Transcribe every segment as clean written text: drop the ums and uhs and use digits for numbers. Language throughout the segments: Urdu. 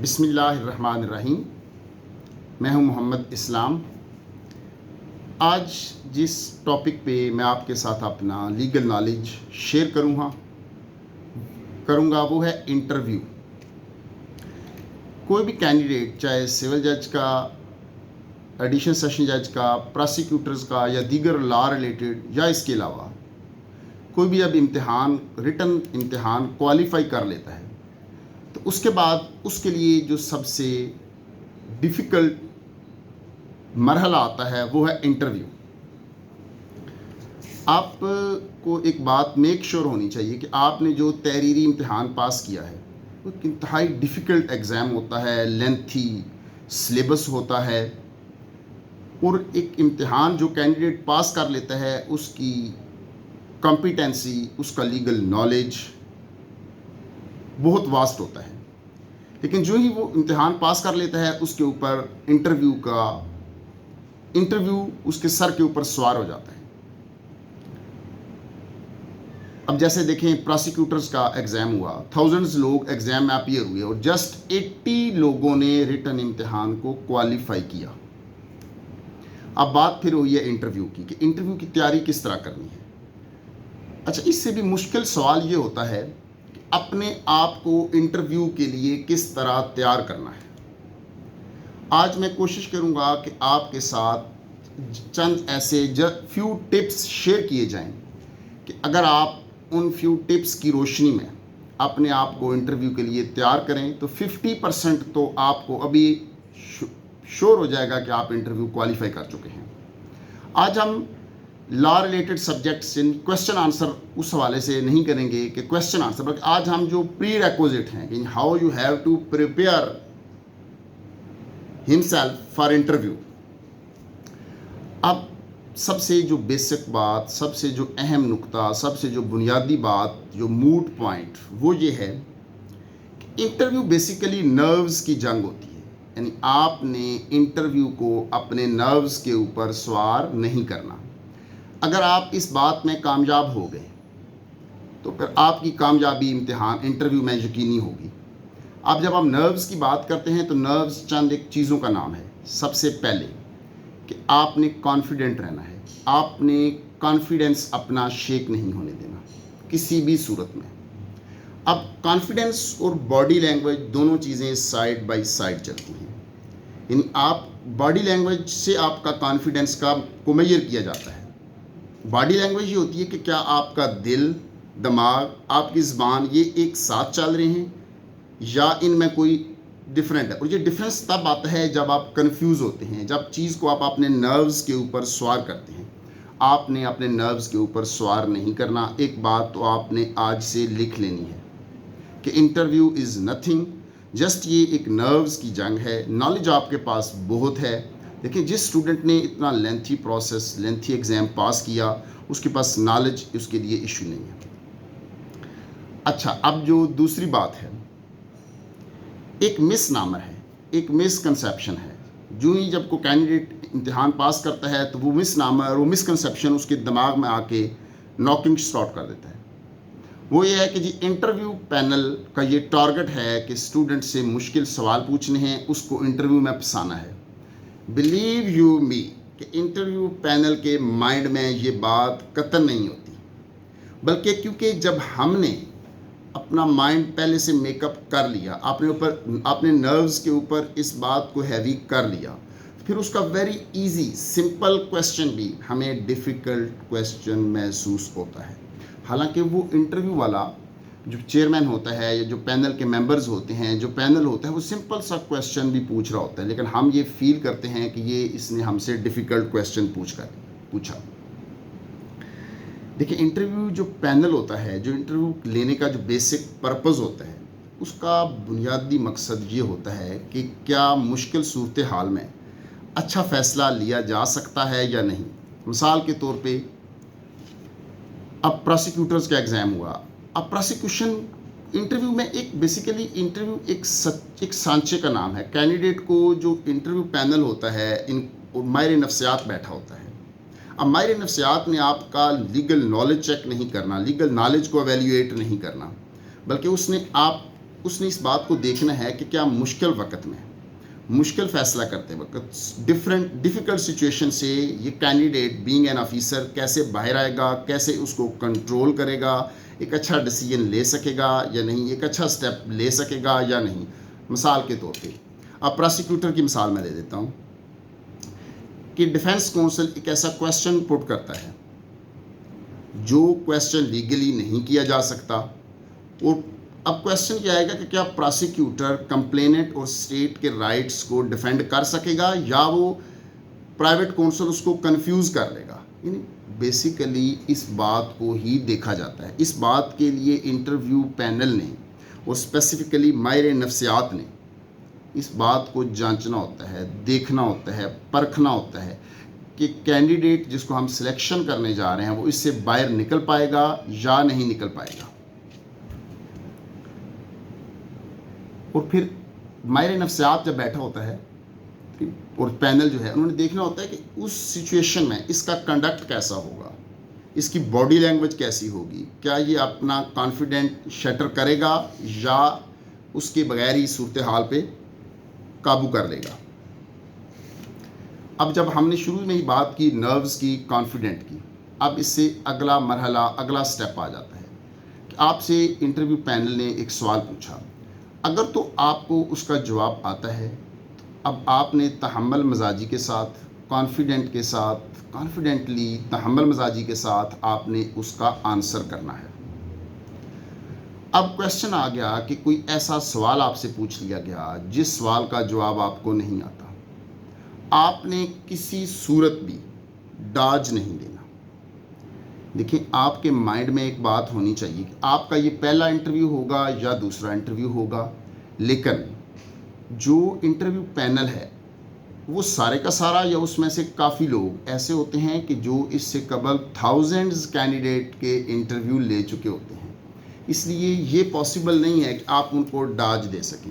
بسم اللہ الرحمن الرحیم۔ میں ہوں محمد اسلام۔ آج جس ٹاپک پہ میں آپ کے ساتھ اپنا لیگل نالج شیئر کروں گا وہ ہے انٹرویو۔ کوئی بھی کینڈیڈیٹ، چاہے سول جج کا، ایڈیشنل سیشن جج کا، پراسیکیوٹرز کا یا دیگر لا ریلیٹڈ یا اس کے علاوہ کوئی بھی اب ریٹن امتحان کوالیفائی کر لیتا ہے تو اس کے بعد اس کے لیے جو سب سے ڈیفیکلٹ مرحلہ آتا ہے وہ ہے انٹرویو۔ آپ کو ایک بات میک شور ہونی چاہیے کہ آپ نے جو تحریری امتحان پاس کیا ہے وہ ایک انتہائی ڈیفیکلٹ ایگزام ہوتا ہے، لینتھی سلیبس ہوتا ہے، اور ایک امتحان جو کینڈیڈیٹ پاس کر لیتا ہے اس کی کمپیٹنسی، اس کا لیگل نالج بہت واسٹ ہوتا ہے، لیکن جو ہی وہ امتحان پاس کر لیتا ہے اس کے اوپر انٹرویو اس کے سر کے اوپر سوار ہو جاتا ہے۔ اب جیسے دیکھیں، پراسیکیوٹرز کا ایگزام ہوا، تھاؤزنڈز لوگ ایگزام میں اپیئر ہوئے اور جسٹ 80 لوگوں نے ریٹن امتحان کو کوالیفائی کیا۔ اب بات پھر ہوئی ہے انٹرویو کی کہ انٹرویو کی تیاری کس طرح کرنی ہے۔ اچھا، اس سے بھی مشکل سوال یہ ہوتا ہے کہ اپنے آپ کو انٹرویو کے لیے کس طرح تیار کرنا ہے۔ آج میں کوشش کروں گا کہ آپ کے ساتھ چند ایسے فیو ٹپس شیئر کیے جائیں کہ اگر آپ ان فیو ٹپس کی روشنی میں اپنے آپ کو انٹرویو کے لیے تیار کریں تو 50% تو آپ کو ابھی شور ہو جائے گا کہ آپ انٹرویو کوالیفائی کر چکے ہیں۔ آج ہم law related subjects question answer اس حوالے سے نہیں کریں گے کہ کویسچن آنسر، بلکہ آج ہم جو پری ریکوزٹ ہیں کہ how you have to prepare himself for interview. اب سب سے جو بیسک بات، سب سے جو اہم نقطہ، سب سے جو بنیادی بات، جو موڈ پوائنٹ وہ یہ ہے کہ انٹرویو بیسیکلی نروز کی جنگ ہوتی ہے، یعنی آپ نے انٹرویو کو اپنے نروز کے اوپر سوار نہیں کرنا۔ اگر آپ اس بات میں کامیاب ہو گئے تو پھر آپ کی کامیابی انٹرویو میں یقینی ہوگی۔ اب جب ہم نروز کی بات کرتے ہیں تو نروز چند ایک چیزوں کا نام ہے۔ سب سے پہلے کہ آپ نے کانفیڈنٹ رہنا ہے، آپ نے کانفیڈنس اپنا شیک نہیں ہونے دینا کسی بھی صورت میں۔ اب کانفیڈنس اور باڈی لینگویج دونوں چیزیں سائڈ بائی سائڈ چلتی ہیں، یعنی آپ باڈی لینگویج سے آپ کا کانفیڈنس کو میئر کیا جاتا ہے۔ باڈی لینگویج یہ ہوتی ہے کہ کیا آپ کا دل، دماغ، آپ کی زبان یہ ایک ساتھ چل رہے ہیں یا ان میں کوئی ڈفرینٹ ہے۔ اور یہ ڈفرینس تب آتا ہے جب آپ کنفیوز ہوتے ہیں، جب چیز کو آپ اپنے نروز کے اوپر سوار کرتے ہیں۔ آپ نے اپنے نروز کے اوپر سوار نہیں کرنا۔ ایک بات تو آپ نے آج سے لکھ لینی ہے کہ انٹرویو از نتھنگ، جسٹ یہ ایک نروز کی جنگ ہے۔ نالج آپ کے پاس بہت ہے، لیکن جس اسٹوڈنٹ نے اتنا lengthy process, lengthy exam pass کیا، اس کے پاس نالج اس کے لیے ایشو نہیں ہے۔ اچھا، اب جو دوسری بات ہے، ایک مس نامر ہے، ایک مس کنسیپشن ہے۔ جو ہی جب کوئی کینڈیڈیٹ امتحان پاس کرتا ہے تو وہ مس نامر، وہ مس کنسیپشن اس کے دماغ میں آ کے ناکنگ سٹارٹ کر دیتا ہے۔ وہ یہ ہے کہ جی انٹرویو پینل کا یہ ٹارگٹ ہے کہ اسٹوڈنٹ سے مشکل سوال پوچھنے ہیں، اس کو انٹرویو میں پھنسانا ہے۔ بلیو یو می کہ انٹرویو پینل کے مائنڈ میں یہ بات قطعاً نہیں ہوتی، بلکہ کیونکہ جب ہم نے اپنا مائنڈ پہلے سے میک اپ کر لیا، اپنے نروز کے اوپر اس بات کو ہیوی کر لیا، پھر اس کا ویری ایزی سمپل کویسچن بھی ہمیں ڈیفیکلٹ کویسچن محسوس ہوتا ہے۔ حالانکہ وہ انٹرویو والا جو چیئرمین ہوتا ہے یا جو پینل کے ممبرز ہوتے ہیں، جو پینل ہوتا ہے، وہ سمپل سا کویسچن بھی پوچھ رہا ہوتا ہے، لیکن ہم یہ فیل کرتے ہیں کہ اس نے ہم سے ڈیفیکلٹ کویسچن پوچھا۔ دیکھیں، انٹرویو جو پینل ہوتا ہے، جو انٹرویو لینے کا جو بیسک پرپز ہوتا ہے، اس کا بنیادی مقصد یہ ہوتا ہے کہ کیا مشکل صورتحال میں اچھا فیصلہ لیا جا سکتا ہے یا نہیں۔ مثال کے طور پہ اب پراسیکیوٹرز کا ایگزام ہوا، اب پراسیکیوشن انٹرویو میں بیسیکلی انٹرویو ایک سانچے کا نام ہے۔ کینڈیڈیٹ کو جو انٹرویو پینل ہوتا ہے، ماہر نفسیات بیٹھا ہوتا ہے۔ اب ماہر نفسیات نے آپ کا لیگل نالج چیک نہیں کرنا، لیگل نالج کو ایویلیویٹ نہیں کرنا، بلکہ اس نے اس نے اس بات کو دیکھنا ہے کہ کیا مشکل وقت میں مشکل فیصلہ کرتے وقت ڈیفیکلٹ سچویشن سے یہ کینڈیڈیٹ بینگ این آفیسر کیسے باہر آئے گا، کیسے اس کو کنٹرول کرے گا، ایک اچھا ڈیسیجن لے سکے گا یا نہیں، ایک اچھا سٹیپ لے سکے گا یا نہیں۔ مثال کے طور پہ اب پراسیکیوٹر کی مثال میں دے دیتا ہوں کہ ڈیفینس کونسل ایک ایسا کویسچن پٹ کرتا ہے جو کویسچن لیگلی نہیں کیا جا سکتا، اور اب کویسچن کیا آئے گا کہ کیا پراسیکیوٹر کمپلیننٹ اور اسٹیٹ کے رائٹس کو ڈیفینڈ کر سکے گا یا وہ پرائیویٹ کونسل اس کو کنفیوز کر لے گا۔ یعنی بیسیکلی اس بات کو ہی دیکھا جاتا ہے۔ اس بات کے لیے انٹرویو پینل نے اور اسپیسیفکلی ماہر نفسیات نے اس بات کو جانچنا ہوتا ہے، دیکھنا ہوتا ہے، پرکھنا ہوتا ہے کہ کینڈیڈیٹ جس کو ہم سلیکشن کرنے جا رہے ہیں وہ اس سے باہر نکل پائے گا یا نہیں نکل پائے گا۔ اور پھر ماہر نفسیات جب بیٹھا ہوتا ہے اور پینل جو ہے انہوں نے دیکھنا ہوتا ہے کہ اس سچویشن میں اس کا کنڈکٹ کیسا ہوگا، اس کی باڈی لینگویج کیسی ہوگی، کیا یہ اپنا کانفیڈنٹ شٹر کرے گا یا اس کے بغیر ہی صورتحال پہ قابو کر لے گا۔ اب جب ہم نے شروع میں ہی بات کی نروز کی، کانفیڈنٹ کی، اب اس سے اگلا مرحلہ، اگلا سٹیپ آ جاتا ہے کہ آپ سے انٹرویو پینل نے ایک سوال پوچھا، اگر تو آپ کو اس کا جواب آتا ہے تو اب آپ نے تحمل مزاجی کے ساتھ، کانفیڈنٹ کے ساتھ، کانفیڈنٹلی تحمل مزاجی کے ساتھ آپ نے اس کا آنسر کرنا ہے۔ اب کویسچن آ گیا کہ کوئی ایسا سوال آپ سے پوچھ لیا گیا جس سوال کا جواب آپ کو نہیں آتا، آپ نے کسی صورت بھی ڈاج نہیں دینا۔ دیکھیں، آپ کے مائنڈ میں ایک بات ہونی چاہیے کہ آپ کا یہ پہلا انٹرویو ہوگا یا دوسرا انٹرویو ہوگا، لیکن جو انٹرویو پینل ہے وہ سارے کا سارا یا اس میں سے کافی لوگ ایسے ہوتے ہیں کہ جو اس سے قبل تھاؤزنڈز کینڈیڈیٹ کے انٹرویو لے چکے ہوتے ہیں، اس لیے یہ پاسبل نہیں ہے کہ آپ ان کو ڈاج دے سکیں،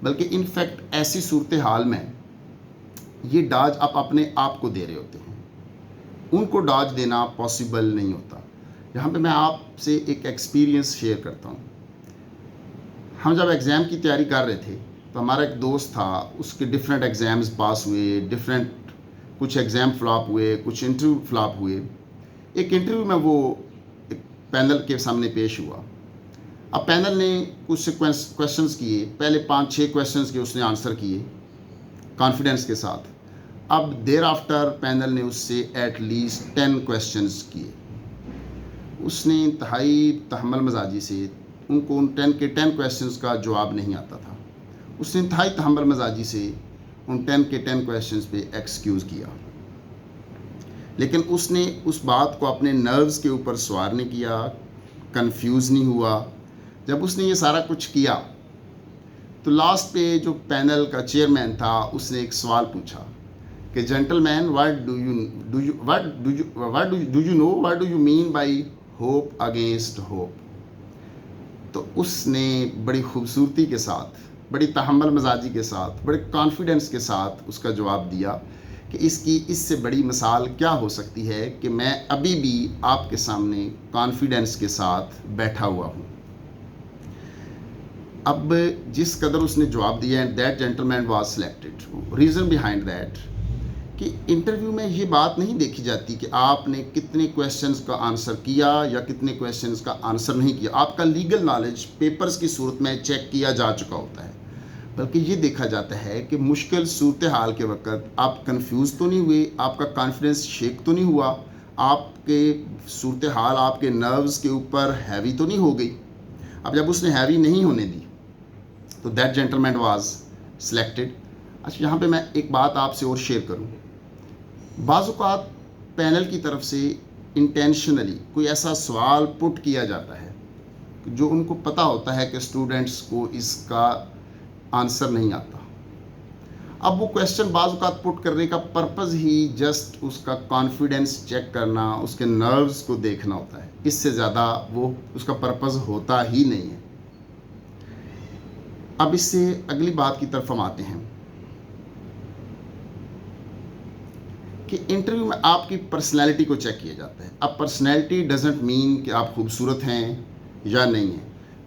بلکہ انفیکٹ ایسی صورتحال میں یہ ڈاج آپ اپنے آپ کو دے رہے ہوتے ہیں، ان کو ڈاج دینا پاسبل نہیں ہوتا۔ یہاں پہ میں آپ سے ایک ایکسپیرینس شیئر کرتا ہوں۔ ہم جب ایگزام کی تیاری کر رہے تھے تو ہمارا ایک دوست تھا، اس کے ڈفرینٹ ایگزامز پاس ہوئے، کچھ ایگزام فلاپ ہوئے، کچھ انٹرویو فلاپ ہوئے۔ ایک انٹرویو میں وہ ایک پینل کے سامنے پیش ہوا۔ اب پینل نے کچھ کویسچنز کیے، پہلے 5-6 کویسچنز کے اس نے آنسر کیے کانفیڈنس کے ساتھ۔ اب دیر آفٹر پینل نے اس سے ایٹ لیسٹ 10 کویسچنز کیے۔ اس نے انتہائی تحمل مزاجی سے ان کو ان 10 کے 10 کویسچنز کا جواب نہیں آتا تھا، اس نے انتہائی تحمل مزاجی سے ان 10 کے 10 کویسچنز پہ ایکسکیوز کیا، لیکن اس نے اس بات کو اپنے نروز کے اوپر سوار نہیں کیا، کنفیوز نہیں ہوا۔ جب اس نے یہ سارا کچھ کیا تو لاسٹ پہ جو پینل کا چیئرمین تھا اس نے ایک سوال پوچھا کہ gentleman, what do you mean by hope against hope? تو اس نے بڑی خوبصورتی کے ساتھ، بڑی تحمل مزاجی کے ساتھ، بڑے کانفیڈنس کے ساتھ اس کا جواب دیا کہ اس سے بڑی مثال کیا ہو سکتی ہے کہ میں ابھی بھی آپ کے سامنے کانفیڈنس کے ساتھ بیٹھا ہوا ہوں۔ اب جس قدر اس نے جواب دیا، and that gentleman was selected. Reason behind that کہ انٹرویو میں یہ بات نہیں دیکھی جاتی کہ آپ نے کتنے کویسچنز کا آنسر کیا یا کتنے کویسچنز کا آنسر نہیں کیا، آپ کا لیگل نالج پیپرز کی صورت میں چیک کیا جا چکا ہوتا ہے، بلکہ یہ دیکھا جاتا ہے کہ مشکل صورتحال کے وقت آپ کنفیوز تو نہیں ہوئے، آپ کا کانفیڈنس شیک تو نہیں ہوا، آپ کے صورتحال آپ کے نروز کے اوپر ہیوی تو نہیں ہو گئی۔ اب جب اس نے ہیوی نہیں ہونے دی تو that gentleman was selected. اچھا، یہاں پہ میں ایک بات آپ سے اور شیئر کروں۔ بعض اوقات پینل کی طرف سے انٹینشنلی کوئی ایسا سوال پٹ کیا جاتا ہے جو ان کو پتہ ہوتا ہے کہ اسٹوڈنٹس کو اس کا آنسر نہیں آتا۔ اب وہ کویسچن بعض اوقات پٹ کرنے کا پرپز ہی جسٹ اس کا کانفیڈنس چیک کرنا، اس کے نروز کو دیکھنا ہوتا ہے، اس سے زیادہ وہ اس کا پرپز ہوتا ہی نہیں ہے۔ اب اس سے اگلی بات کی طرف ہم آتے ہیں کہ انٹرویو میں آپ کی پرسنالٹی کو چیک کیا جاتا ہے۔ اب پرسنالٹی ڈزنٹ مین کہ آپ خوبصورت ہیں یا نہیں ہیں۔